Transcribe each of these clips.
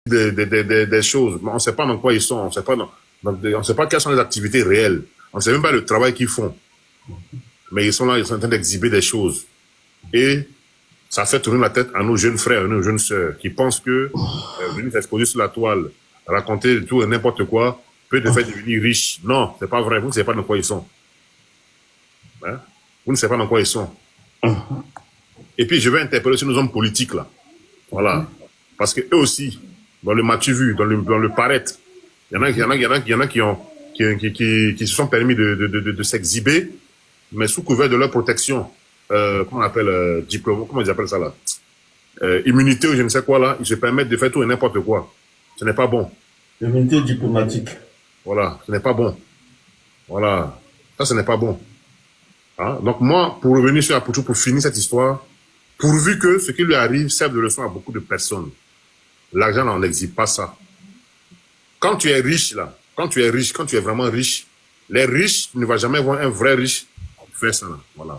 des choses. Mais on ne sait pas dans quoi ils sont. On ne sait pas quelles sont les activités réelles. On ne sait même pas le travail qu'ils font. Mais ils sont là, ils sont en train d'exhiber des choses. Et ça fait tourner la tête à nos jeunes frères, à nos jeunes sœurs, qui pensent que venir s'exposer sur la toile, raconter tout et n'importe quoi, peut te faire devenir riche. Non, c'est pas vrai. Vous ne savez pas dans quoi ils sont. Hein? Vous ne savez pas dans quoi ils sont. Et puis, je vais interpeller aussi nos hommes politiques, là. Voilà. Parce que eux aussi, dans le matu vu, dans le paraître, il y en a qui se sont permis de s'exhiber, mais sous couvert de leur protection, comment on appelle, diplôme, comment ils appellent ça là, immunité ou je ne sais quoi là, ils se permettent de faire tout et n'importe quoi. Ce n'est pas bon. Immunité diplomatique. Voilà, ce n'est pas bon. Voilà, ça ce n'est pas bon. Hein? Donc moi, pour revenir sur Apoutou, pour finir cette histoire, pourvu que ce qui lui arrive serve de leçon à beaucoup de personnes, l'argent là, on n'exhibe pas ça. Quand tu es riche là, quand tu es vraiment riche, les riches, tu ne vas jamais voir un vrai riche faire ça là. Voilà.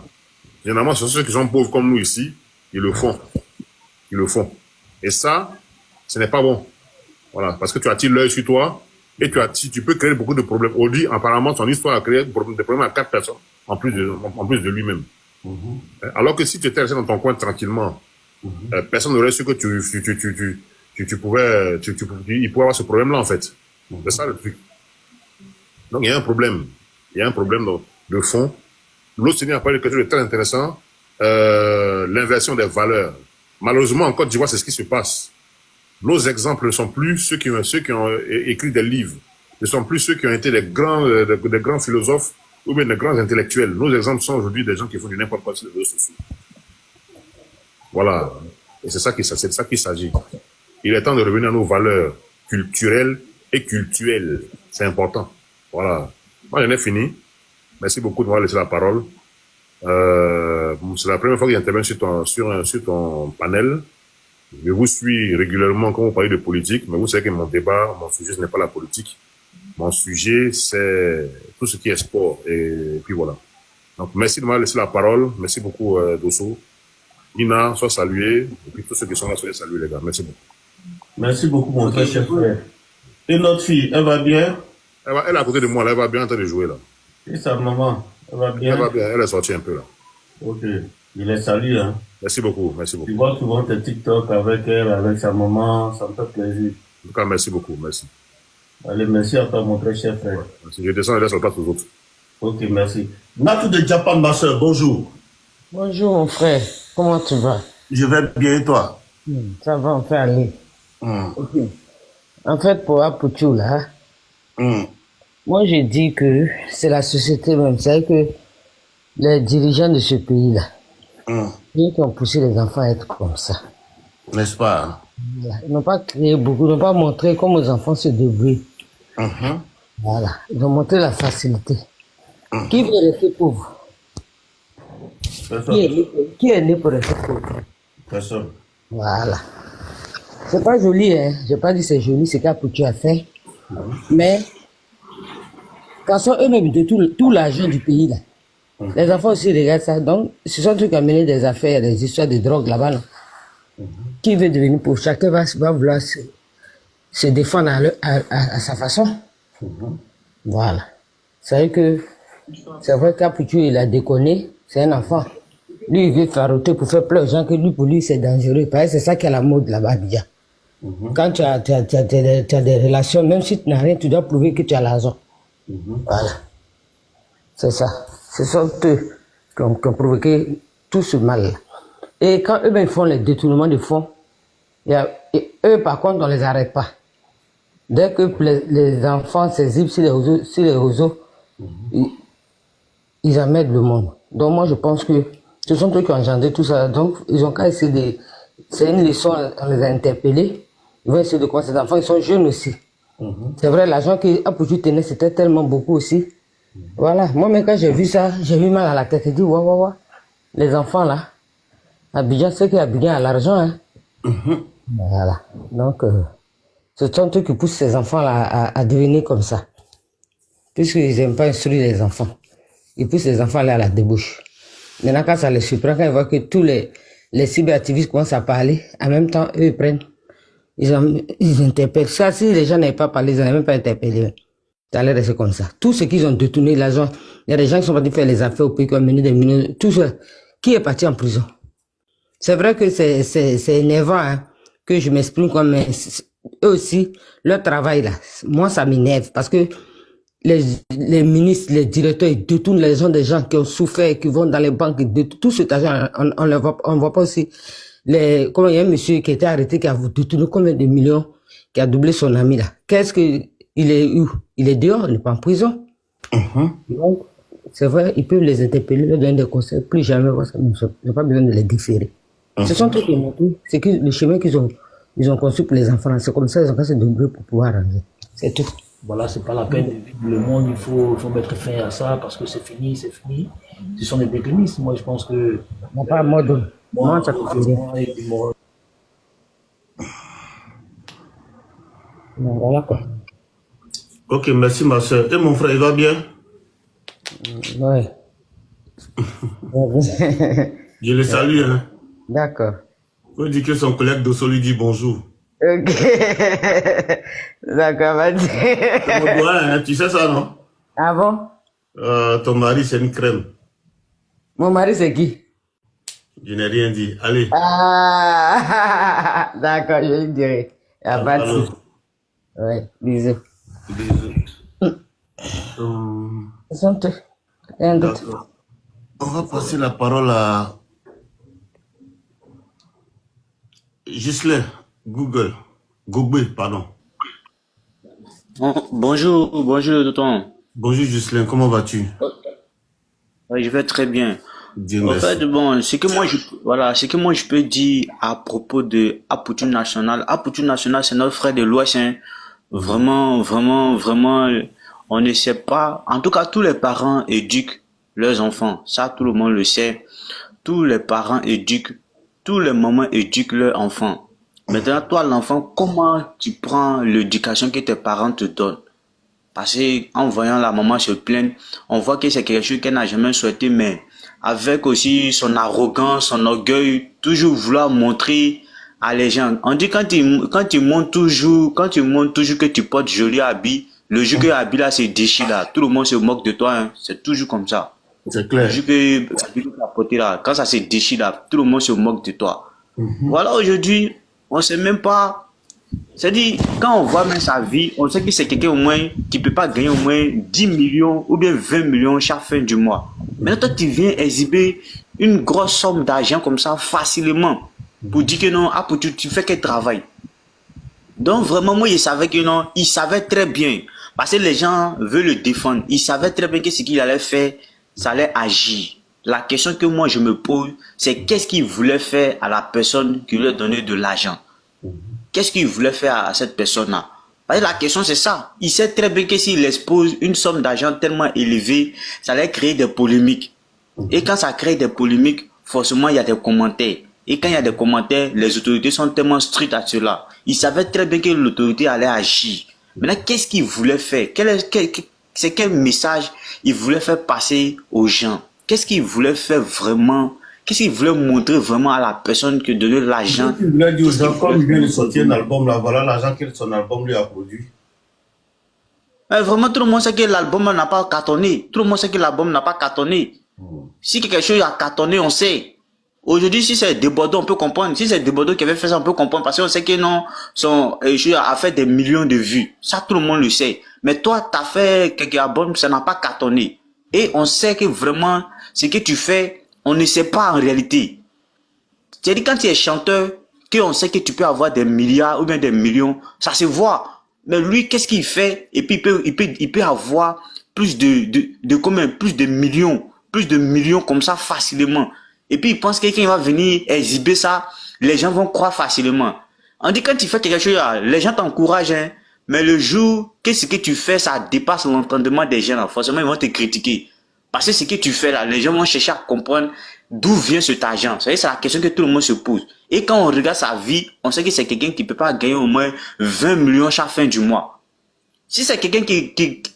Généralement, ce sont ceux qui sont pauvres comme nous ici, ils le font. Ils le font. Et ça, ce n'est pas bon. Voilà. Parce que tu attires l'œil sur toi et tu peux créer beaucoup de problèmes. Audi, apparemment, son histoire a créé des problèmes à 4 personnes, en plus de lui-même. Alors que si tu étais resté dans ton coin tranquillement, personne n'aurait su que il pouvait avoir ce problème-là, en fait. C'est ça le truc. Donc, il y a un problème. Il y a un problème de fond. L'autre seigneur a parlé de quelque chose de très intéressant, l'inversion des valeurs. Malheureusement, en Côte d'Ivoire, c'est ce qui se passe. Nos exemples ne sont plus ceux qui ont écrit des livres, ne sont plus ceux qui ont été des grands philosophes ou bien des grands intellectuels. Nos exemples sont aujourd'hui des gens qui font du n'importe quoi sur les réseaux sociaux. Voilà. Et c'est ça qu'il s'agit. Il est temps de revenir à nos valeurs culturelles et cultuelles. C'est important. Voilà. Moi, j'en ai fini. Merci beaucoup de m'avoir laissé la parole. C'est la première fois que j'interviens sur ton panel. Je vous suis régulièrement quand vous parlez de politique, mais vous savez que mon sujet, ce n'est pas la politique. Mon sujet, c'est tout ce qui est sport. Et puis voilà. Donc, merci de m'avoir laissé la parole. Merci beaucoup, Dosso. Nina, sois salué. Et puis tous ceux qui sont là, soyez salués, les gars. Merci beaucoup. Merci beaucoup, mon très cher frère. Et notre fille, elle va bien? Elle est à côté de moi, là. Elle va bien en train de jouer, là. Et sa maman, elle va bien? Elle va bien. Elle est sortie un peu, là. Ok. Je les salue, hein. Merci beaucoup. Merci beaucoup. Tu vois souvent tes TikTok avec elle, avec sa maman. Ça me fait plaisir. En tout cas, merci beaucoup. Merci. Allez, merci à toi, mon très cher frère. Merci. Je descends et laisse la place aux autres. Ok, merci. Natou de Japan, ma soeur, bonjour. Bonjour mon frère, comment tu vas? Je vais bien et toi? Ça va, on fait aller. Ok. En fait, pour Apoutou, là, moi je dis que c'est la société même, c'est que les dirigeants de ce pays-là, ils ont poussé les enfants à être comme ça. N'est-ce pas? Voilà. Ils n'ont pas créé beaucoup, ils n'ont pas montré comment les enfants se débrouillent. Voilà, ils ont montré la facilité. Qui veut rester pauvre? Qui est né pour rester pauvre? Personne. Voilà. C'est pas joli, hein. J'ai pas dit c'est joli, c'est qu'Apoutou a fait. Mais, quand sont eux-mêmes de tout l'argent du pays, là. Les enfants aussi regardent ça. Donc, ce sont ceux qui ont mené des affaires, des histoires de drogue là-bas, là. Qui veut devenir pauvre? Chacun va vouloir se défendre à sa façon. Voilà. C'est vrai qu'Apoutou, il a déconné. C'est un enfant. Lui, il veut faroter pour faire pleurer aux gens que pour lui, c'est dangereux. Parce que c'est ça qui est la mode là-bas, Abidjan. Quand tu as des relations, même si tu n'as rien, tu dois prouver que tu as l'argent. Voilà. C'est ça. Ce sont eux qui ont provoqué tout ce mal-là. Et quand eux, ils font les détournements de fonds, et eux, par contre, on ne les arrête pas. Dès que les enfants s'exhibent sur les réseaux, ils emmènent le monde. Donc moi, je pense que ce sont eux qui ont engendré tout ça. Donc, ils ont qu'à essayer de... C'est une leçon, on les a interpellés. Ils vont essayer de croire ces enfants, ils sont jeunes aussi. C'est vrai, l'argent qu'Apoutou tenait, c'était tellement beaucoup aussi. Voilà, moi-même, quand j'ai vu ça, j'ai eu mal à la tête. J'ai dit, ouais. Les enfants, là, Abidjan, c'est qu'Abidjan a l'argent, hein. Voilà. Donc, ce sont eux qui poussent ces enfants-là à devenir comme ça. Puisqu'ils n'aiment pas instruire les enfants. Ils poussent les enfants là à la débauche. Maintenant, quand ça les surprend, quand ils voient que tous les cyberactivistes commencent à parler, en même temps, eux, ils prennent ils interpellent. Ça, si les gens n'avaient pas parlé, ils n'avaient même pas interpellé. Ça allait rester comme ça. Tout ce qu'ils ont détourné l'argent, il y a des gens qui sont partis faire les affaires au pays, qui ont mené des millions, tout ça. Qui est parti en prison? C'est vrai que c'est énervant, hein, que je m'exprime comme, mais eux aussi, leur travail là, moi ça m'énerve parce que les ministres, les directeurs, ils détournent les gens, des gens qui ont souffert, qui vont dans les banques, tout cet argent, on voit pas aussi. Comment il y a un monsieur qui était arrêté, qui a détourné combien de millions, qui a doublé son ami là. Qu'est-ce que, il est où? Il est dehors, il n'est pas en prison. Donc, c'est vrai, ils peuvent les interpeller, leur donner des conseils, plus jamais, parce qu'ils n'ont pas besoin de les différer. Ce sont tous les mots, c'est que le chemin qu'ils ont conçu pour les enfants, c'est comme ça, ils ont cassé de bruit pour pouvoir arranger. C'est tout. Voilà, c'est pas la peine de vivre le monde, il faut mettre fin à ça parce que c'est fini, c'est fini. Ce sont des déclinistes, moi je pense que... Non, pas moi, moi, ça fait rien. Voilà quoi. Ok, merci ma soeur. Et mon frère, il va bien? Ouais. Je le salue. Hein. D'accord. Il dit que son collègue Dosso lui dit bonjour. Ok. D'accord, vas-y. Ouais, hein, tu sais ça, non? Ah bon? Ton mari, c'est une crème. Mon mari, c'est qui? Je n'ai rien dit. Allez. Ah, d'accord, je lui dirai. Il n'y a pas de souci. Ouais, bisous. Bisous. Ils sont tous. Rien d'autre. D'accord. On va passer la parole à Ghislain, Google, pardon. Bonjour, tonton. Bonjour Ghislain, comment vas-tu? Oui, je vais très bien. Dieu En merci. fait, bon, ce que moi je peux dire à propos de Aputu National. Aputu National, c'est notre frère de l'Ouest, hein. Vraiment, on ne sait pas. En tout cas, tous les parents éduquent leurs enfants. Ça, tout le monde le sait. Tous les parents éduquent, tous les mamans éduquent leurs enfants. Maintenant, toi, l'enfant, comment tu prends l'éducation que tes parents te donnent? Parce qu'en voyant la maman se plaindre, on voit que c'est quelque chose qu'elle n'a jamais souhaité, mais avec aussi son arrogance, son orgueil, toujours vouloir montrer à les gens. On dit quand tu montres toujours que tu portes joli habit, le jour que l'habit là se déchire là, tout le monde se moque de toi, hein. C'est toujours comme ça. C'est clair. Le jour que l'habit que tu as porté là, quand ça se déchire là, tout le monde se moque de toi. Voilà, aujourd'hui, on sait même pas. C'est-à-dire, quand on voit même sa vie, on sait que c'est quelqu'un au moins qui peut pas gagner au moins 10 millions ou bien 20 millions chaque fin du mois. Maintenant, toi, tu viens exhiber une grosse somme d'argent comme ça facilement pour dire que non, tu fais quel travail. Donc, vraiment, moi, je savais que non, il savait très bien. Parce que les gens veulent le défendre. Il savait très bien que ce qu'il allait faire, ça allait agir. La question que moi, je me pose, c'est qu'est-ce qu'il voulait faire à la personne qui lui a donné de l'argent? Qu'est-ce qu'il voulait faire à cette personne-là? Parce que la question, c'est ça. Il sait très bien que s'il expose une somme d'argent tellement élevée, ça allait créer des polémiques. Et quand ça crée des polémiques, forcément, il y a des commentaires. Et quand il y a des commentaires, les autorités sont tellement strictes à cela. Il savait très bien que l'autorité allait agir. Maintenant, qu'est-ce qu'il voulait faire? C'est quel message il voulait faire passer aux gens? Qu'est-ce qu'il voulait faire vraiment? Qu'est-ce qu'il voulait montrer vraiment à la personne que donner l'argent? Il voulait dire aux gens, comme il vient de sortir un album là, voilà l'argent que son album lui a produit. Vraiment, tout le monde sait que l'album n'a pas cartonné. Tout le monde sait que l'album n'a pas cartonné. Si quelque chose a cartonné, on sait. Aujourd'hui, si c'est Débordon, on peut comprendre. Si c'est Débordon qui avait fait ça, on peut comprendre. Parce qu'on sait que non, son a fait des millions de vues. Ça, tout le monde le sait. Mais toi, tu as fait quelques albums, ça n'a pas cartonné. Et on sait que vraiment, ce que tu fais, on ne sait pas en réalité. C'est-à-dire quand tu es chanteur, qu'on sait que tu peux avoir des milliards ou bien des millions, ça se voit. Mais lui, qu'est-ce qu'il fait? Et puis il peut avoir plus plus de millions comme ça facilement. Et puis il pense que quelqu'un va venir exhiber ça, les gens vont croire facilement. On dit quand tu fais quelque chose, les gens t'encouragent, hein, mais le jour que ce que tu fais, ça dépasse l'entendement des gens, là, forcément ils vont te critiquer. Parce que ce que tu fais là, les gens vont chercher à comprendre d'où vient cet argent. C'est la question que tout le monde se pose. Et quand on regarde sa vie, on sait que c'est quelqu'un qui ne peut pas gagner au moins 20 millions chaque fin du mois. Si c'est quelqu'un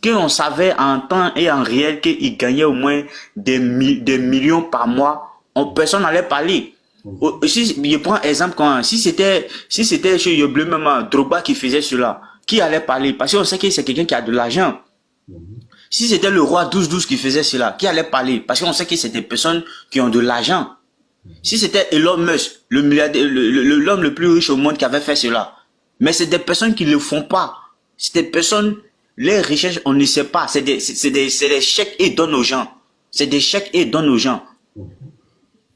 qu'on savait en temps et en réel qu'il gagnait au moins des millions par mois, personne n'allait parler. Si je prends exemple quand si c'était chez Yoble même Drogba qui faisait cela, qui allait parler? Parce qu'on sait que c'est quelqu'un qui a de l'argent. Si c'était le roi 12-12 qui faisait cela, qui allait parler? Parce qu'on sait que c'est des personnes qui ont de l'argent. Si c'était Elon Musk, le milliardaire, l'homme le plus riche au monde qui avait fait cela, mais c'est des personnes qui ne le font pas. C'est des personnes, les richesses, on ne sait pas. C'est des chèques et donnent aux gens. C'est des chèques et donnent aux gens.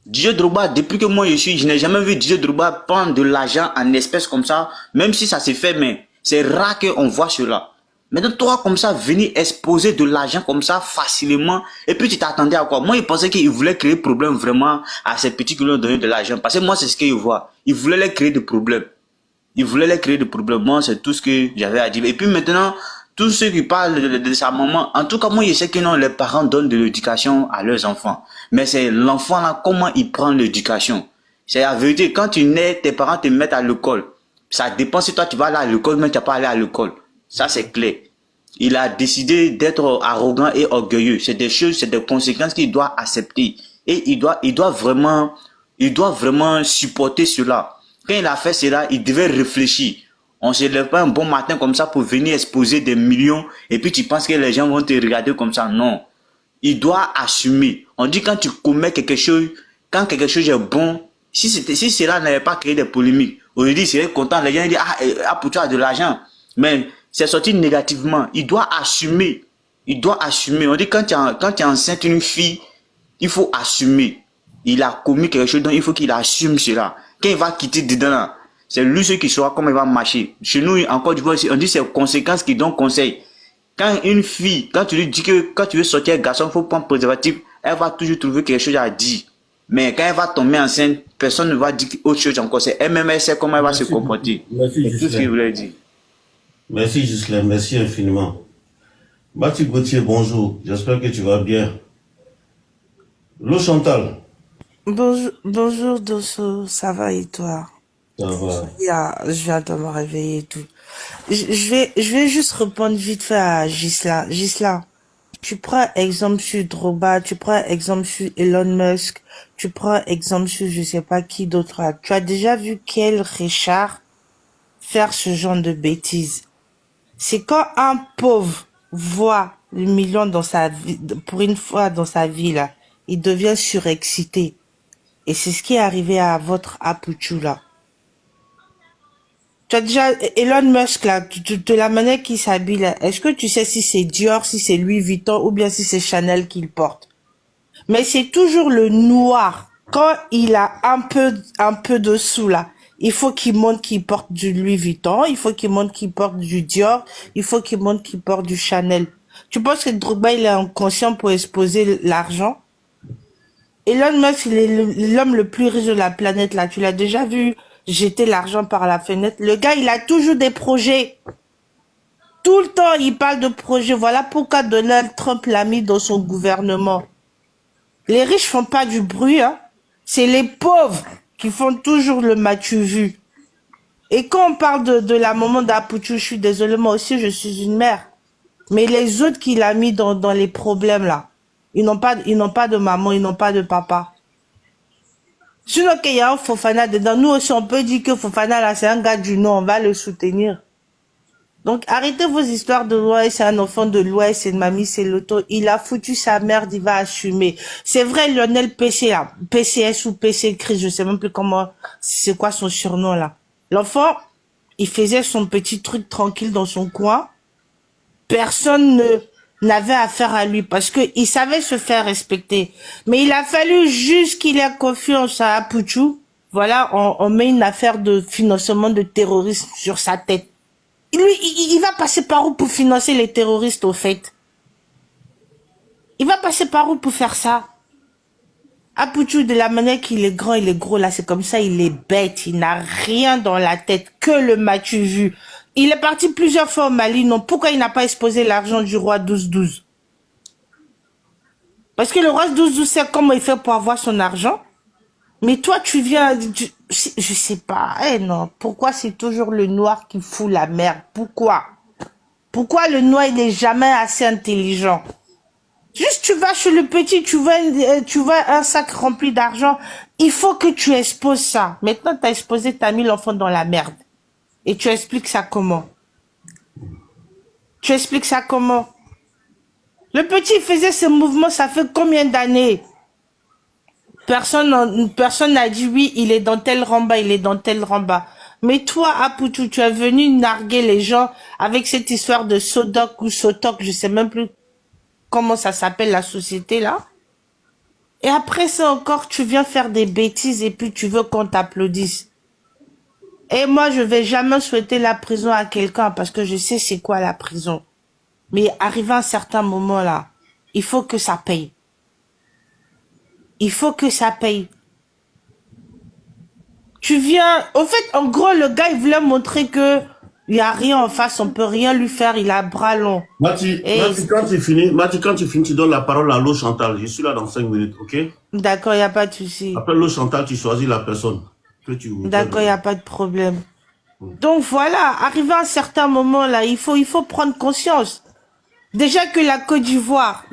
Didier Drogba, depuis que moi je n'ai jamais vu Didier Drogba prendre de l'argent en espèces comme ça, même si ça s'est fait, mais c'est rare qu'on voit cela. Maintenant, toi, comme ça, venir exposer de l'argent comme ça, facilement, et puis tu t'attendais à quoi? Moi, il pensait qu'il voulait créer problème vraiment à ces petits qui lui ont donné de l'argent. Parce que moi, c'est ce qu'il voit. Il voulait les créer des problèmes. Il voulait les créer des problèmes. Moi, c'est tout ce que j'avais à dire. Et puis maintenant, tous ceux qui parlent de sa maman, en tout cas, moi, je sais que non, les parents donnent de l'éducation à leurs enfants. Mais c'est l'enfant là, comment il prend l'éducation. C'est la vérité. Quand tu nais, tes parents te mettent à l'école. Ça dépend si toi, tu vas aller à l'école, mais tu n'as pas aller à l'école. Ça, c'est clair. Il a décidé d'être arrogant et orgueilleux. C'est des choses, c'est des conséquences qu'il doit accepter. Et il doit vraiment supporter cela. Quand il a fait cela, il devait réfléchir. On se lève pas un bon matin comme ça pour venir exposer des millions et puis tu penses que les gens vont te regarder comme ça. Non. Il doit assumer. On dit quand tu commets quelque chose, quand quelque chose est bon, si cela n'avait pas créé des polémiques, aujourd'hui il serait content, les gens disent ah pour toi tu as de l'argent. Mais c'est sorti négativement. Il doit assumer. Il doit assumer. On dit quand tu es enceinte une fille, il faut assumer. Il a commis quelque chose, donc il faut qu'il assume cela. Quand il va quitter dedans là, c'est lui ce qui saura comment il va marcher. Chez nous, encore du coup, on dit c'est conséquences qui donnent conseil. Quand une fille, quand tu lui dis que quand tu veux sortir un garçon, il faut prendre préservatif, elle va toujours trouver quelque chose à dire. Mais quand elle va tomber enceinte, personne ne va dire autre chose encore. C'est elle-même, elle sait comment elle va se comporter. Merci, c'est tout ce qu'il voulait dire. Merci Gislain, merci infiniment. Mathieu Gauthier, bonjour. J'espère que tu vas bien. Lo Chantal. Bonjour Dosso, ça va et toi? Ça va. Je viens de me réveiller et tout. Je vais juste répondre vite fait à Gisela. Gisela, tu prends exemple sur Drogba, tu prends exemple sur Elon Musk, tu prends exemple sur je sais pas qui d'autre. Tu as déjà vu quel Richard faire ce genre de bêtises? C'est quand un pauvre voit le million dans sa vie, pour une fois dans sa vie là, il devient surexcité. Et c'est ce qui est arrivé à votre Apuchu là. Tu as déjà Elon Musk là, de la manière qu'il s'habille là, est-ce que tu sais si c'est Dior, si c'est Louis Vuitton ou bien si c'est Chanel qu'il porte? Mais c'est toujours le noir. Quand il a un peu de sous là, il faut qu'il montre qu'il porte du Louis Vuitton, il faut qu'il montre qu'il porte du Dior, il faut qu'il montre qu'il porte du Chanel. Tu penses que Drogba il est inconscient pour exposer l'argent? Elon Musk, il est l'homme le plus riche de la planète là. Tu l'as déjà vu jeter l'argent par la fenêtre? Le gars, il a toujours des projets. Tout le temps, il parle de projets. Voilà pourquoi Donald Trump l'a mis dans son gouvernement. Les riches font pas du bruit, hein. C'est les pauvres qui font toujours le m'as-tu vu. Et quand on parle de la maman d'Apuchu, je suis désolée, moi aussi, je suis une mère. Mais les autres qu'il a mis dans les problèmes là, ils n'ont pas de maman, ils n'ont pas de papa. Sinon qu'il y a un Fofana dedans, nous aussi on peut dire que Fofana là c'est un gars du nom, on va le soutenir. Donc arrêtez vos histoires de l'Ouest, c'est un enfant de l'Ouest, c'est une mamie, c'est l'auto. Il a foutu sa merde, il va assumer. C'est vrai Lionel PC là, PCS ou PC Chris, je sais même plus comment, c'est quoi son surnom là. L'enfant, il faisait son petit truc tranquille dans son coin. Personne n'avait affaire à lui parce que il savait se faire respecter. Mais il a fallu juste qu'il ait confiance à Apuchu. Voilà, on met une affaire de financement de terrorisme sur sa tête. Lui, il va passer par où pour financer les terroristes au fait? Il va passer par où pour faire ça? Apuchu, de la manière qu'il est grand, il est gros, là, c'est comme ça, il est bête, il n'a rien dans la tête, que le m'as-tu vu. Il est parti plusieurs fois au Mali, non, pourquoi il n'a pas exposé l'argent du roi 12-12? Parce que le roi 12-12 sait comment il fait pour avoir son argent. Mais toi, tu viens, je sais pas, non, pourquoi c'est toujours le noir qui fout la merde? Pourquoi? Pourquoi le noir, il n'est jamais assez intelligent? Juste, tu vas chez le petit, tu vois un sac rempli d'argent. Il faut que tu exposes ça. Maintenant, tu as exposé, tu as mis l'enfant dans la merde. Et tu expliques ça comment? Tu expliques ça comment? Le petit faisait ce mouvement, ça fait combien d'années? Personne n'a dit oui, il est dans tel ramba, il est dans tel ramba. Mais toi, Apoutou, tu es venu narguer les gens avec cette histoire de Sodoc ou Sotoc, je sais même plus comment ça s'appelle la société là. Et après ça encore, tu viens faire des bêtises et puis tu veux qu'on t'applaudisse. Et moi, je vais jamais souhaiter la prison à quelqu'un parce que je sais c'est quoi la prison. Mais arrivé à un certain moment là, il faut que ça paye. Il faut que ça paye. Tu viens, au fait, en gros, le gars, il voulait montrer que il y a rien en face, on peut rien lui faire, il a bras long. Mati, quand tu finis, tu donnes la parole à l'eau Chantal. Je suis là dans 5 minutes, ok? D'accord, il n'y a pas de souci. Après l'eau Chantal, tu choisis la personne que tu veux. D'accord, il n'y a pas de problème. Donc voilà, arrivé à un certain moment là, il faut prendre conscience. Déjà que la Côte d'Ivoire,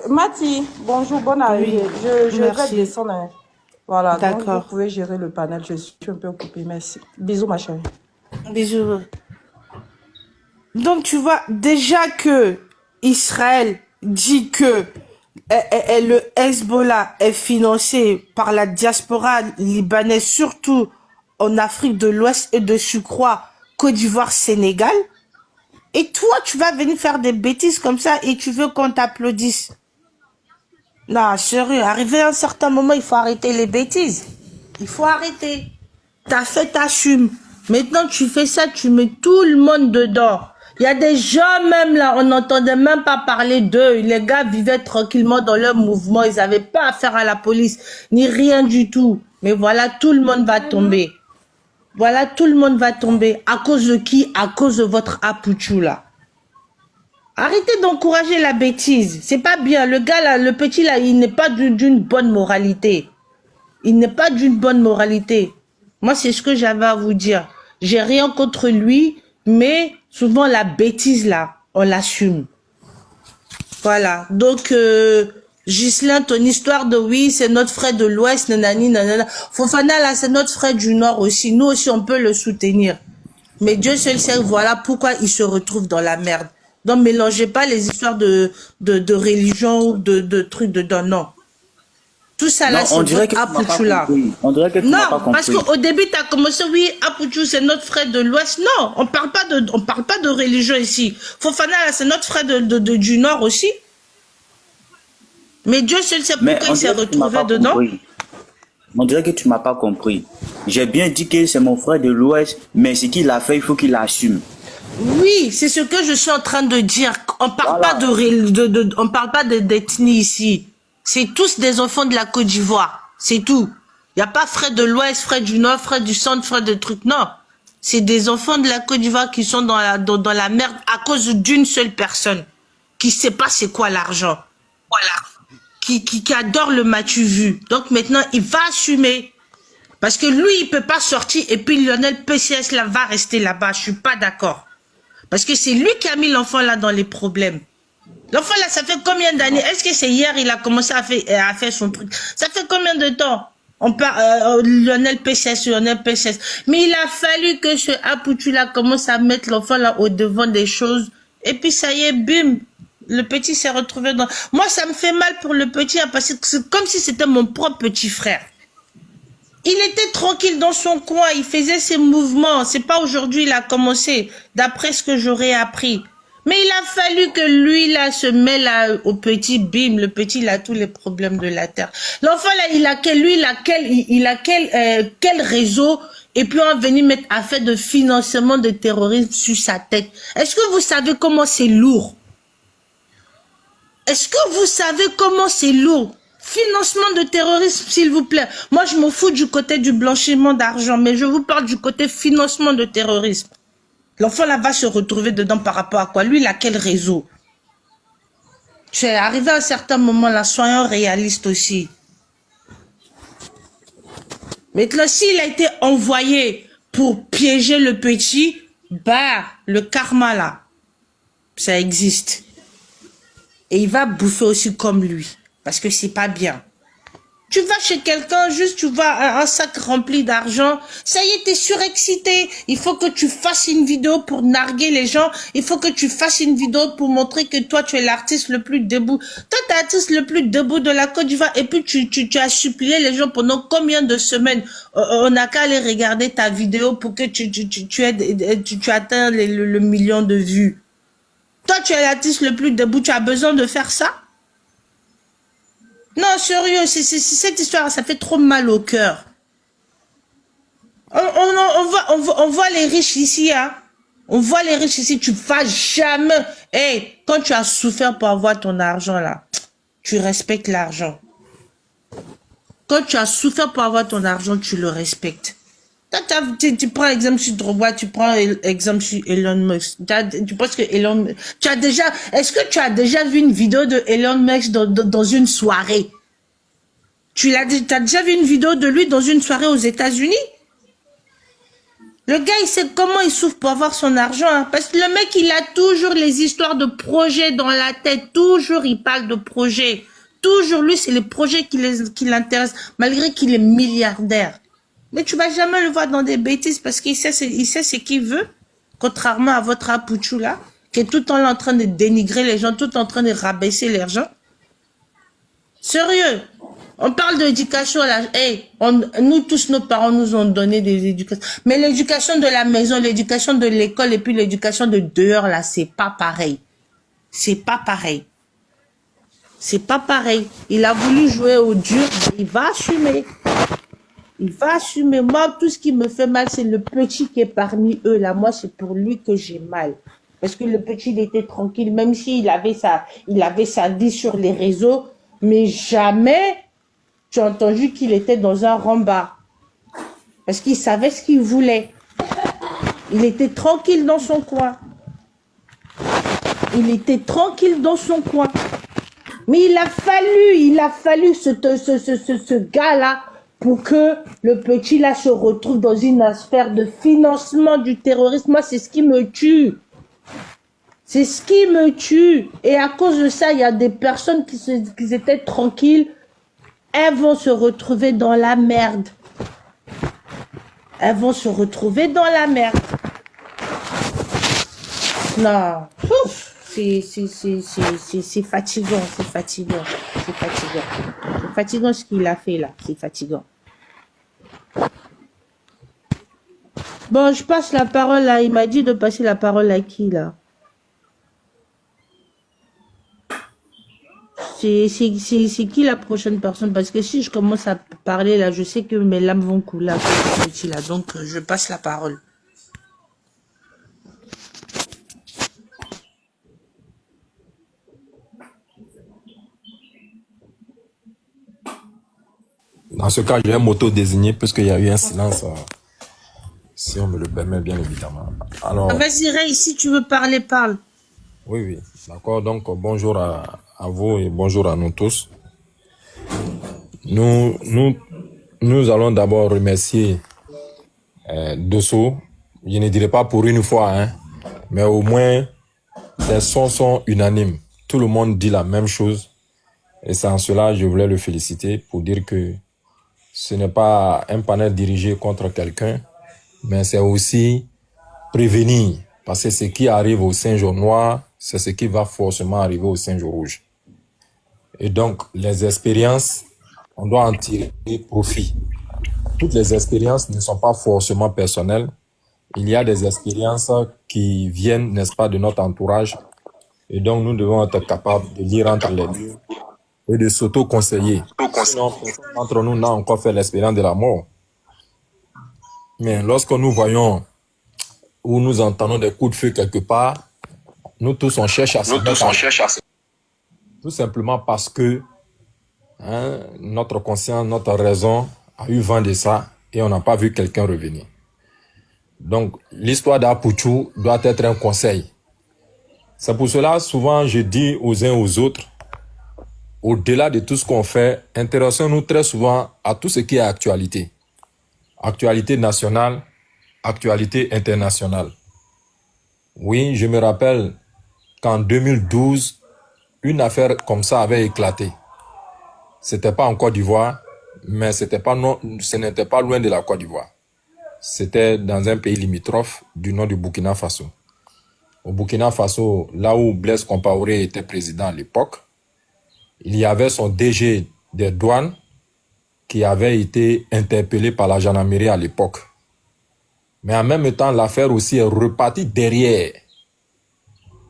Mati, bonjour, bonne arrivée. Je vais Merci. descendre. Hein. Voilà, donc D'accord. vous pouvez gérer le panel. Je suis un peu occupée, merci. Bisous, ma chérie. Bisous. Donc tu vois, déjà que Israël dit que le Hezbollah est financé par la diaspora libanaise, surtout en Afrique de l'Ouest et de surcroît Côte d'Ivoire, Sénégal. Et toi, tu vas venir faire des bêtises comme ça et tu veux qu'on t'applaudisse. Non, sérieux, arrivé à un certain moment, il faut arrêter les bêtises. Il faut arrêter. T'as fait, t'assumes. Maintenant, tu fais ça, tu mets tout le monde dedans. Il y a des gens même là, on n'entendait même pas parler d'eux. Les gars vivaient tranquillement dans leur mouvement. Ils n'avaient pas affaire à la police, ni rien du tout. Mais voilà, tout le monde va tomber. Voilà, tout le monde va tomber. À cause de qui? À cause de votre Apoutou là. Arrêtez d'encourager la bêtise. C'est pas bien. Le gars là, le petit là, il n'est pas d'une bonne moralité. Il n'est pas d'une bonne moralité. Moi, c'est ce que j'avais à vous dire. J'ai rien contre lui, mais souvent la bêtise là, on l'assume. Voilà. Donc, Ghislain, ton histoire de oui, c'est notre frère de l'Ouest, nanani, nanana. Fofana là, c'est notre frère du Nord aussi. Nous aussi, on peut le soutenir. Mais Dieu seul sait, voilà pourquoi il se retrouve dans la merde. Donc, mélangez pas les histoires de religion ou de trucs dedans, non. Tout ça là, c'est votre Apoutou là. On dirait que tu n'as pas Non, compris. parce qu'au début, tu as commencé, oui, Apoutou, c'est notre frère de l'Ouest. Non, on parle pas de religion ici. Fofana, là, c'est notre frère du Nord aussi. Mais Dieu seul sait pourquoi il s'est retrouvé dedans. Compris. On dirait que tu m'as pas compris. J'ai bien dit que c'est mon frère de l'Ouest, mais ce qu'il a fait, il faut qu'il l'assume. Oui, c'est ce que je suis en train de dire. On parle Voilà. pas on parle pas d'ethnie ici. C'est tous des enfants de la Côte d'Ivoire. C'est tout. Il n'y a pas frère de l'Ouest, frère du Nord, frère du Centre, frère de trucs. Non. C'est des enfants de la Côte d'Ivoire qui sont dans la merde à cause d'une seule personne. Qui sait pas c'est quoi l'argent. Voilà. Qui adore le m'as-tu vu. Donc maintenant, il va assumer. Parce que lui, il peut pas sortir et puis Lionel PCS là va rester là-bas. Je suis pas d'accord. Parce que c'est lui qui a mis l'enfant là dans les problèmes. L'enfant là, ça fait combien d'années? Est-ce que c'est hier il a commencé à faire son truc? Ça fait combien de temps? On parle Lionel PCS. Mais il a fallu que ce Apoutou là commence à mettre l'enfant là au devant des choses. Et puis ça y est, bim. Le petit s'est retrouvé dans... Moi, ça me fait mal pour le petit, hein, parce que c'est comme si c'était mon propre petit frère. Il était tranquille dans son coin, il faisait ses mouvements. C'est pas aujourd'hui il a commencé, d'après ce que j'aurais appris. Mais il a fallu que lui, là, se mêle au petit, bim, le petit, il a tous les problèmes de la terre. L'enfant, là, il a quel réseau, et puis on va venir mettre affaire de financement de terrorisme sur sa tête. Est-ce que vous savez comment c'est lourd? Est-ce que vous savez comment c'est lourd? Financement de terrorisme, s'il vous plaît. Moi, je m'en fous du côté du blanchiment d'argent, mais je vous parle du côté financement de terrorisme. L'enfant là va se retrouver dedans par rapport à quoi? Lui, il a quel réseau? Tu es arrivé à un certain moment là, soyons réalistes aussi. Maintenant, s'il a été envoyé pour piéger le petit, bah, le karma là, ça existe. et il va bouffer aussi comme lui. Parce que c'est pas bien. Tu vas chez quelqu'un, juste tu vois un sac rempli d'argent, ça y est, t'es surexcité. Il faut que tu fasses une vidéo pour narguer les gens. Il faut que tu fasses une vidéo pour montrer que toi, tu es l'artiste le plus debout. Toi, t'es l'artiste le plus debout de la Côte d'Ivoire. Et puis, tu as supplié les gens pendant combien de semaines? On n'a qu'à aller regarder ta vidéo pour que tu atteins le million de vues. Toi, tu es l'artiste le plus debout. Tu as besoin de faire ça? Non, sérieux, c'est cette histoire, ça fait trop mal au cœur. On voit les riches ici, hein. On voit les riches ici, tu vas jamais. Hey, quand tu as souffert pour avoir ton argent, là, tu respectes l'argent. Quand tu as souffert pour avoir ton argent, tu le respectes. Tu prends exemple sur Drogba, tu prends exemple sur Elon Musk. Tu penses que est-ce que tu as déjà vu une vidéo de Elon Musk dans une soirée? T'as déjà vu une vidéo de lui dans une soirée aux États-Unis? Le gars, il sait comment il souffre pour avoir son argent, hein, parce que le mec, il a toujours les histoires de projets dans la tête. Toujours, il parle de projets. Toujours, lui, c'est les projets qui l'intéressent, malgré qu'il est milliardaire. Mais tu vas jamais le voir dans des bêtises parce qu'il sait ce qu'il veut, contrairement à votre Apouchou là, qui est tout le temps là en train de dénigrer les gens, tout le temps en train de rabaisser les gens. Sérieux, on parle d'éducation là. Hey, nous tous, nos parents nous ont donné des éducations. Mais l'éducation de la maison, l'éducation de l'école et puis l'éducation de dehors là, c'est pas pareil. C'est pas pareil. C'est pas pareil. Il a voulu jouer au dur, mais il va assumer. Il va assumer. Moi, tout ce qui me fait mal, c'est le petit qui est parmi eux. Là, moi, c'est pour lui que j'ai mal. Parce que le petit, il était tranquille, même s'il avait sa vie sur les réseaux, mais jamais tu as entendu qu'il était dans un rembard. Parce qu'il savait ce qu'il voulait. Il était tranquille dans son coin. Il était tranquille dans son coin. Mais il a fallu ce gars-là pour que le petit là se retrouve dans une affaire de financement du terrorisme. Moi, c'est ce qui me tue. C'est ce qui me tue. Et à cause de ça, il y a des personnes qui étaient tranquilles. Elles vont se retrouver dans la merde. Elles vont se retrouver dans la merde. Non. Ouf. C'est fatigant, c'est fatigant, c'est fatigant. C'est fatigant ce qu'il a fait là, c'est fatigant. Bon, je passe la parole là. Il m'a dit de passer la parole à qui là? C'est qui la prochaine personne? Parce que si je commence à parler là, je sais que mes larmes vont couler à cause de ce petit là. Donc, je passe la parole. Dans ce cas, je vais m'auto-désigner puisqu'il y a eu un silence, si on me le permet, bien évidemment. Alors, vas-y, Ray, si tu veux parler, parle. oui, d'accord. Donc, bonjour à vous et bonjour à nous tous. Nous allons d'abord remercier Dosso. Je ne dirais pas pour une fois, hein, mais au moins, les sons sont unanimes. Tout le monde dit la même chose. Et c'est en cela que je voulais le féliciter pour dire que ce n'est pas un panel dirigé contre quelqu'un, mais c'est aussi prévenir. Parce que ce qui arrive au Saint-Jour noir, c'est ce qui va forcément arriver au Saint-Jour rouge. Et donc, les expériences, on doit en tirer profit. Toutes les expériences ne sont pas forcément personnelles. Il y a des expériences qui viennent, n'est-ce pas, de notre entourage. Et donc, nous devons être capables de lire entre les lignes et de s'auto-conseiller. Sinon, entre nous, on a encore fait l'expérience de la mort. Mais lorsque nous voyons ou nous entendons des coups de feu quelque part, nous tous, on cherche à se mettre. Tout simplement parce que notre conscience, notre raison a eu vent de ça et on n'a pas vu quelqu'un revenir. Donc, l'histoire d'Apouchou doit être un conseil. C'est pour cela, souvent, je dis aux uns aux autres, au-delà de tout ce qu'on fait, intéressons-nous très souvent à tout ce qui est actualité. Actualité nationale, actualité internationale. Oui, je me rappelle qu'en 2012, une affaire comme ça avait éclaté. C'était pas en Côte d'Ivoire, mais ce n'était pas loin de la Côte d'Ivoire. C'était dans un pays limitrophe du nom du Burkina Faso. Au Burkina Faso, là où Blaise Compaoré était président à l'époque, il y avait son DG des douanes qui avait été interpellé par la gendarmerie à l'époque. Mais en même temps, l'affaire aussi est repartie derrière.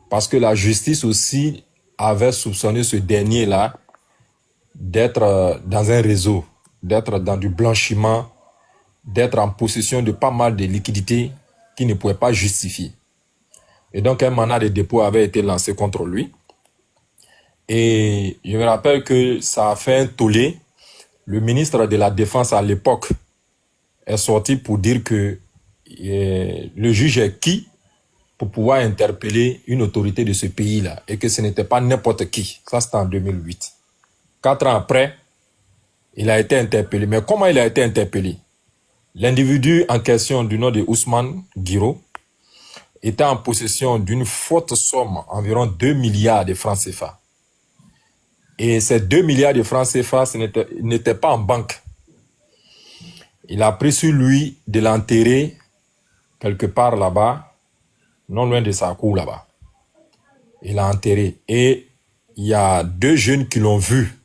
Parce que la justice aussi avait soupçonné ce dernier-là d'être dans un réseau, d'être dans du blanchiment, d'être en possession de pas mal de liquidités qui ne pouvaient pas justifier. Et donc, un mandat de dépôt avait été lancé contre lui. Et je me rappelle que ça a fait un tollé. Le ministre de la Défense à l'époque est sorti pour dire que le juge est qui pour pouvoir interpeller une autorité de ce pays-là et que ce n'était pas n'importe qui. Ça, c'était en 2008. 4 ans après, il a été interpellé. Mais comment il a été interpellé? L'individu en question du nom de Ousmane Guiro était en possession d'une forte somme, environ 2 milliards de francs CFA. Et ces 2 milliards de francs CFA n'étaient pas en banque. Il a pris sur lui de l'enterrer quelque part là-bas, non loin de sa cour là-bas. Il l'a enterré. Et il y a 2 jeunes qui l'ont vu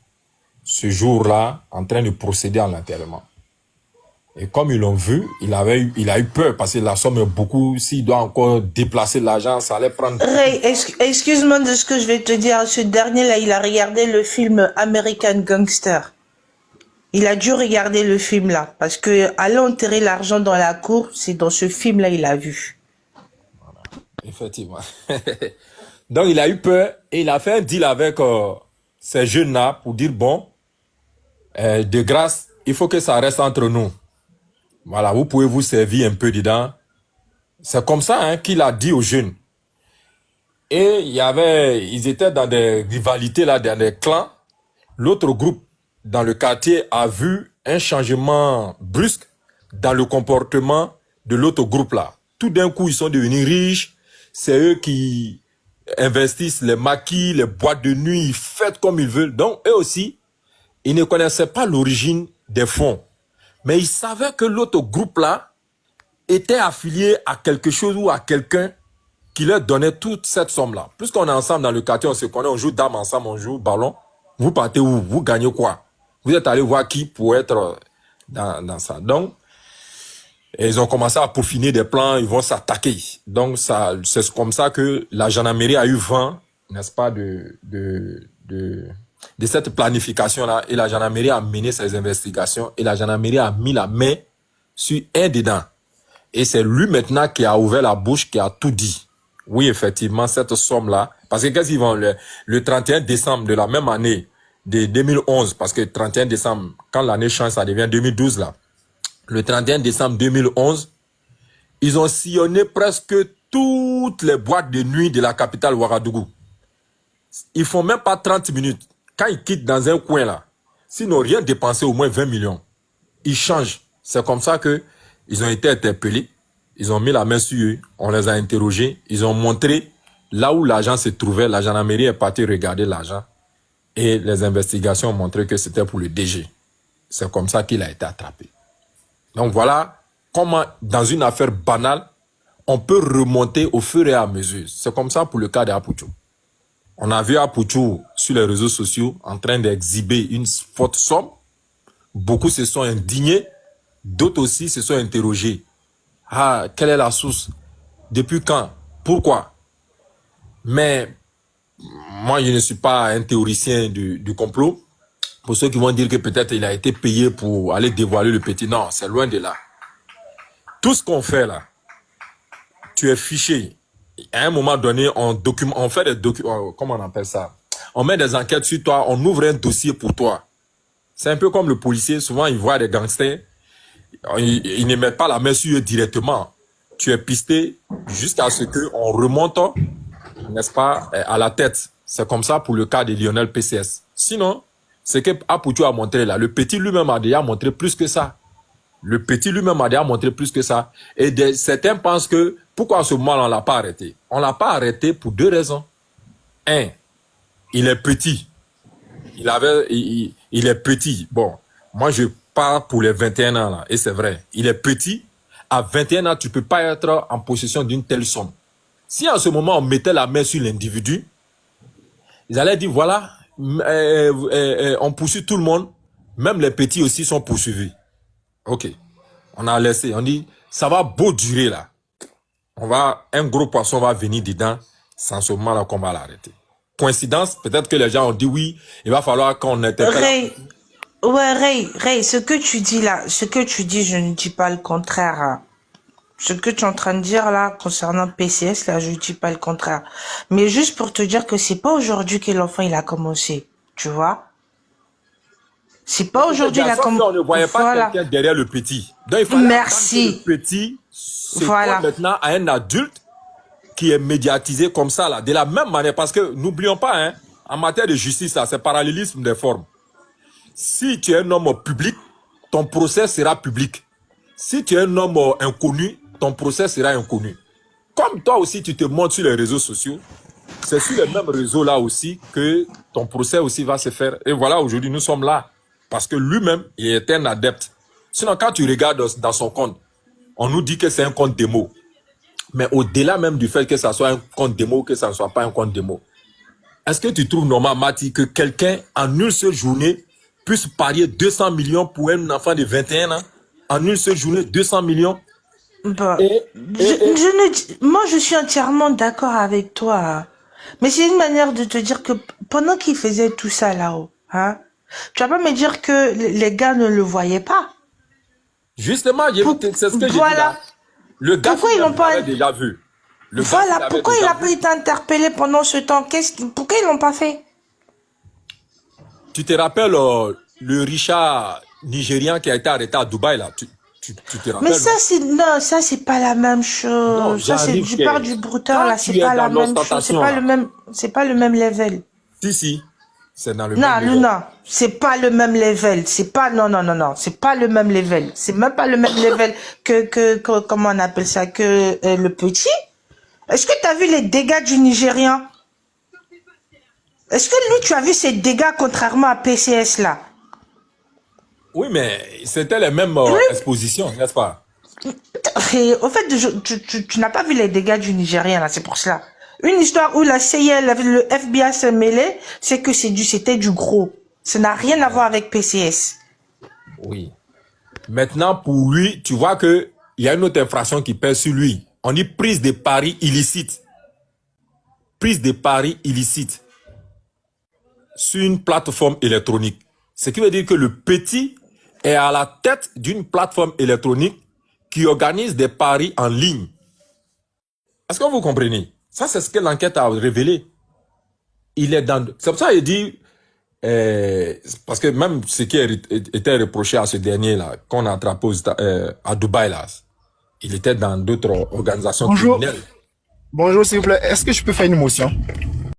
ce jour-là en train de procéder à l'enterrement. Et comme ils l'ont vu, il a eu peur parce que la somme est beaucoup. S'il doit encore déplacer l'argent, ça allait prendre... Ray, excuse-moi de ce que je vais te dire. Ce dernier-là, il a regardé le film American Gangster. Il a dû regarder le film là. Parce que aller enterrer l'argent dans la cour, c'est dans ce film-là il a vu. Effectivement. Donc, il a eu peur et il a fait un deal avec ces jeunes-là pour dire, bon, de grâce, il faut que ça reste entre nous. Voilà, vous pouvez vous servir un peu dedans. C'est comme ça qu'il a dit aux jeunes. Et ils étaient dans des rivalités, là, dans des clans. L'autre groupe dans le quartier a vu un changement brusque dans le comportement de l'autre groupe là. Tout d'un coup, ils sont devenus riches. C'est eux qui investissent les maquis, les boîtes de nuit, ils font comme ils veulent. Donc, eux aussi, ils ne connaissaient pas l'origine des fonds. Mais ils savaient que l'autre groupe-là était affilié à quelque chose ou à quelqu'un qui leur donnait toute cette somme-là. Puisqu'on est ensemble dans le quartier, on se connaît, on joue dame ensemble, on joue ballon. Vous partez où? Vous gagnez quoi? Vous êtes allé voir qui pour être dans ça. Donc, et ils ont commencé à peaufiner des plans, ils vont s'attaquer. Donc, c'est comme ça que la gendarmerie a eu vent, n'est-ce pas, de cette planification-là. Et la gendarmerie a mené ses investigations et la gendarmerie a mis la main sur un dedans. Et c'est lui maintenant qui a ouvert la bouche, qui a tout dit. Oui, effectivement, cette somme-là, parce que qu'est-ce qu'ils vont, le 31 décembre de la même année, de 2011, parce que 31 décembre, quand l'année change, ça devient 2012 là. Le 31 décembre 2011, ils ont sillonné presque toutes les boîtes de nuit de la capitale Ouagadougou. Ils font même pas 30 minutes. Quand ils quittent dans un coin là, s'ils n'ont rien dépensé, au moins 20 millions, ils changent. C'est comme ça que ils ont été interpellés. Ils ont mis la main sur eux. On les a interrogés. Ils ont montré là où l'argent se trouvait. La gendarmerie est partie regarder l'argent. Et les investigations ont montré que c'était pour le DG. C'est comme ça qu'il a été attrapé. Donc voilà comment, dans une affaire banale, on peut remonter au fur et à mesure. C'est comme ça pour le cas d'Apouchou. On a vu Apouchou sur les réseaux sociaux en train d'exhiber une forte somme. Beaucoup se sont indignés. D'autres aussi se sont interrogés. Ah, quelle est la source? Depuis quand? Pourquoi? Mais moi, je ne suis pas un théoricien du complot. Pour ceux qui vont dire que peut-être il a été payé pour aller dévoiler le petit. Non, c'est loin de là. Tout ce qu'on fait là, tu es fiché. À un moment donné, on fait des documents, comment on appelle ça? On met des enquêtes sur toi, on ouvre un dossier pour toi. C'est un peu comme le policier, souvent il voit des gangsters, ils ne mettent pas la main sur eux directement. Tu es pisté jusqu'à ce qu'on remonte, n'est-ce pas, à la tête. C'est comme ça pour le cas de Lionel PCS. Sinon, ce que Apouchou a montré là, le petit lui-même a déjà montré plus que ça. Le petit lui-même a déjà montré plus que ça. Et certains pensent que, pourquoi à ce moment on ne l'a pas arrêté? On ne l'a pas arrêté pour deux raisons. Un, il est petit. Il est petit. Bon, moi, je pars pour les 21 ans, là. Et c'est vrai. Il est petit. À 21 ans, tu peux pas être en possession d'une telle somme. Si en ce moment, on mettait la main sur l'individu, ils allaient dire, voilà, on poursuit tout le monde. Même les petits aussi sont poursuivis. OK. On a laissé. On dit, ça va beau durer, là. Un gros poisson va venir dedans. C'est en ce moment-là qu'on va l'arrêter. Coïncidence, peut-être que les gens ont dit oui, il va falloir qu'on interpelle. Ray, ce que tu dis là, je ne dis pas le contraire. Hein. Ce que tu es en train de dire là, concernant PCS, là, je ne dis pas le contraire. Mais juste pour te dire que c'est pas aujourd'hui que l'enfant, il a commencé. Tu vois? C'est pas aujourd'hui qu'il a commencé. On ne voyait pas quelqu'un derrière le petit. Donc, il fallait Merci. que le petit se voit maintenant à un adulte qui est médiatisé comme ça, là, de la même manière. Parce que, n'oublions pas, hein, en matière de justice, là, c'est parallélisme des formes. Si tu es un homme public, ton procès sera public. Si tu es un homme inconnu, ton procès sera inconnu. Comme toi aussi, tu te montres sur les réseaux sociaux, c'est sur les mêmes réseaux là aussi que ton procès aussi va se faire. Et voilà, aujourd'hui, nous sommes là. Parce que lui-même, il est un adepte. Sinon, quand tu regardes dans son compte, on nous dit que c'est un compte démo. Mais au-delà même du fait que ça soit un compte démo ou que ça ne soit pas un compte démo, est-ce que tu trouves normal, Mati, que quelqu'un, en une seule journée, puisse parier 200 millions pour un enfant de 21 ans? En une seule journée, 200 millions? Bah, moi, je suis entièrement d'accord avec toi. Hein. Mais c'est une manière de te dire que pendant qu'il faisait tout ça là-haut, hein, tu vas pas me dire que les gars ne le voyaient pas. Justement, c'est ce que j'ai dit là. Le gars, pourquoi ils l'ont pas déjà vu. Voilà, pourquoi il n'a pas été interpellé pendant ce temps? Pourquoi ils l'ont pas fait? Tu te rappelles le Richard nigérian qui a été arrêté à Dubaï là? Tu te rappelles? Mais ça c'est pas la même chose. Non, ça c'est du père du brouteur là, c'est pas la même chose. C'est pas le même level. Si. C'est dans le même level. Non, c'est pas le même level. C'est pas, non, c'est pas le même level. C'est même pas le même level que comment on appelle ça, que le petit. Est-ce que tu as vu les dégâts du Nigérian? Est-ce que lui, tu as vu ses dégâts contrairement à PCS là? Oui, mais c'était les mêmes expositions, n'est-ce pas? Au fait, tu n'as pas vu les dégâts du Nigérian là, c'est pour cela. Une histoire où la CIA, le FBI s'est mêlé, c'est que c'était du gros. Ça n'a rien à voir avec PCS. Oui. Maintenant, pour lui, tu vois que il y a une autre infraction qui pèse sur lui. On dit prise de paris illicite. Prise de paris illicite sur une plateforme électronique. Ce qui veut dire que le petit est à la tête d'une plateforme électronique qui organise des paris en ligne. Est-ce que vous comprenez? Ça, c'est ce que l'enquête a révélé. Il est dans... C'est pour ça qu'il dit... parce que même ce qui était reproché à ce dernier-là, qu'on a attrapé à Dubaï, là, il était dans d'autres organisations criminelles. Bonjour, s'il vous plaît. Est-ce que je peux faire une motion?